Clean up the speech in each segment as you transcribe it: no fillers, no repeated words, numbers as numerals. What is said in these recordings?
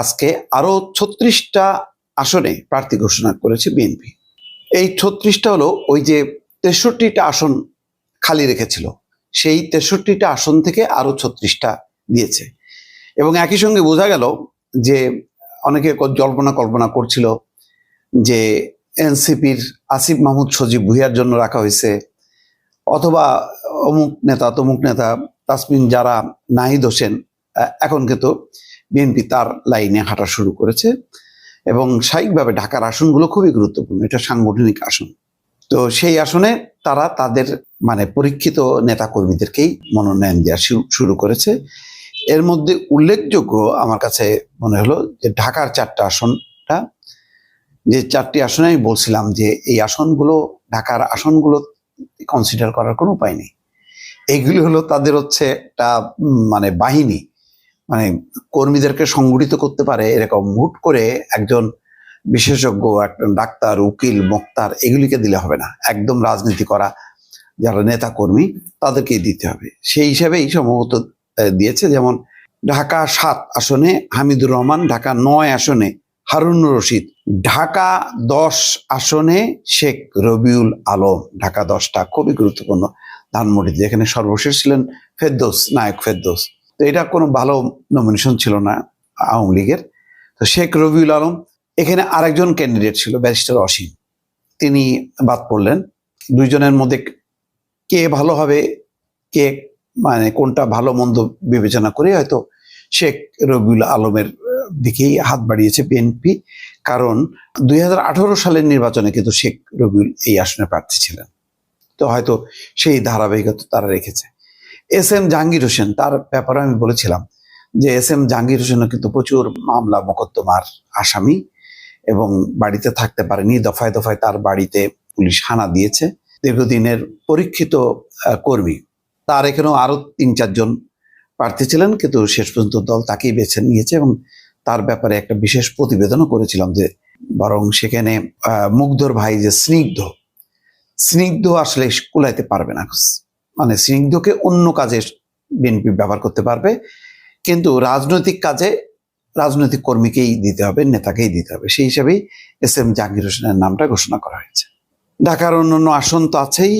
আজকে আরো ৩৬টা আসনে প্রার্থী ঘোষণা করেছে বিএনপি। এই ৩৬টা হলো ওই যে ৬৩টা আসন খালি রেখেছিল, সেই ৬৩টা আসন থেকে আরো ৩৬টা দিয়েছে। এবং একই সঙ্গে বোঝা গেল যে অনেকে কল্পনা করছিল যে এনসিপির আসিফ মাহমুদ সজীব ভুঁইয়ার জন্য রাখা হয়েছে, অথবা অমুক নেতা তমুক নেতা তাসমিন যারা নাহিদ হোসেন। এখন কিন্তু বিএনপি তার লাইনে হাঁটা শুরু করেছে এবং স্বাভাবিকভাবে ঢাকার আসনগুলো খুবই গুরুত্বপূর্ণ, এটা সাংগঠনিক আসন। তো সেই আসনে তারা তাদের পরীক্ষিত নেতা কর্মীদেরকেই মনোনয়ন দেওয়া শুরু করেছে। এর মধ্যে উল্লেখযোগ্য আমার কাছে মনে হলো যে ঢাকার 4টা আসনটা, যে 4টি আসনে আমি বলছিলাম যে এই আসনগুলো, ঢাকার আসনগুলো কনসিডার করার কোনো উপায় নেই। এইগুলি হলো তাদের হচ্ছে একটা বাহিনী, কর্মীদেরকে সংগঠিত করতে পারে এরকম হুট করে একজন বিশেষজ্ঞ, একজন ডাক্তার, উকিল, মোক্তার এগুলিকে দিলে হবে না। একদম রাজনীতি করা যারা নেতা কর্মী তাদেরকেই দিতে হবে। সেই হিসাবেই সম্ভবত দিয়েছে। যেমন ঢাকা 7 আসনে হামিদুর রহমান, ঢাকা 9 আসনে হারুনুর রশিদ, ঢাকা 10 আসনে শেখ রবিউল আলম। ঢাকা 10টা খুবই গুরুত্বপূর্ণ, ধানমন্ডিতে, যেখানে সর্বশেষ ছিলেন ফেরদৌস, নায়ক ফেরদৌস। তো এটা কোনো ভালো নমিনেশন ছিল না আওয়ামী লীগের। তো শেখ রবিউল আলম। এখানে আরেকজন ক্যান্ডিডেট ছিল ব্যারিস্টার অসীম, তিনি বাদ পড়লেন। দুইজনের মধ্যে কে ভালো হবে, কে কোনটা ভালো মন্দ বিবেচনা করে হয়তো শেখ রবিউল আলমের দিকেই হাত বাড়িয়েছে বিএনপি। কারণ 2018 সালের নির্বাচনে কিন্তু শেখ রবিউল এই আসনে প্রার্থী ছিলেন, তো হয়তো সেই ধারাবাহিকতা তারা রেখেছে। এস এম জাহাঙ্গীর হোসেন, তার ব্যাপারে আমি বলেছিলাম যে এস এম জাহাঙ্গীর হোসেনও কিন্তু প্রচুর মামলা মোকদ্দমার আসামি এবং বাড়িতে থাকতে পারেনি। দফায় দফায় তার বাড়িতে পুলিশ হানা দিয়েছে। দীর্ঘদিনের পরীক্ষিত কর্মী। তার এখানেও আরো 3-4 জন প্রার্থী ছিলেন, কিন্তু শেষ পর্যন্ত দল তাকেই বেছে নিয়েছে এবং তার ব্যাপারে একটা বিশেষ প্রতিবেদনও করেছিলাম যে বরং সেখানে মুগ্ধর ভাই যে স্নিগ্ধ আসলে কুলাইতে পারবে না। স্নিগ্ধকে অন্য কাজে বিএনপি ব্যবহার করতে পারবে, কিন্তু রাজনৈতিক কাজে রাজনৈতিক কর্মীকেই দিতে হবে, নেতাকেই দিতে হবে। সেই হিসাবেই এস এম জাহাঙ্গীর হোসেনের নামটা ঘোষণা করা হয়েছে। ঢাকার অন্যান্য আসন তো আছেই,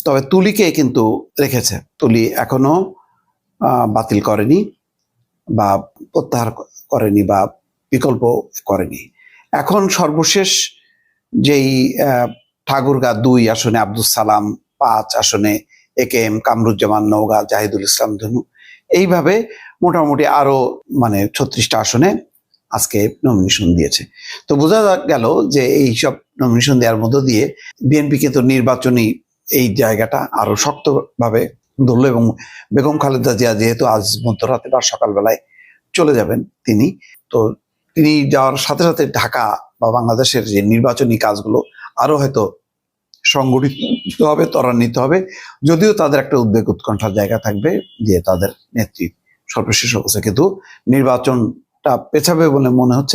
তবে তুলিকে কিন্তু রেখেছে। তুলি এখনো বাতিল করেনি বা প্রত্যাহার করেনি বা বিকল্প করেনি। এখন সর্বশেষ যেই ঠাকুরগাঁ 2 আসনে আব্দুল সালাম, 5 আসনে একে এম কামরুজ্জামান নওগাঁ, জাহিদুল ইসলাম ধনু, এইভাবে মোটামুটি আরো 36টা আসনে আজকে নমিনেশন দিয়েছে। তো বোঝা গেল যে এইসব নমিনেশন দেওয়ার মধ্য দিয়ে বিএনপি কিন্তু নির্বাচনী এই জায়গাটা আরো শক্তভাবে ধরল। এবং বেগম খালেদা জিয়া যেহেতু আজ মধ্যরাতে বা সকালবেলায় চলে যাবেন তিনি যাওয়ার সাথে সাথে ঢাকা বা বাংলাদেশের যে নির্বাচনী কাজগুলো আরো হয়তো সংগঠিত হবে, ত্বরান্বিত হবে। যদিও তাদের একটা উদ্বেগ উৎকণ্ঠার জায়গা থাকবে যে তাদের নেত্রী সর্বশেষ অবস্থা, কিন্তু নির্বাচনটা পেছাবে বলে মনে হচ্ছে।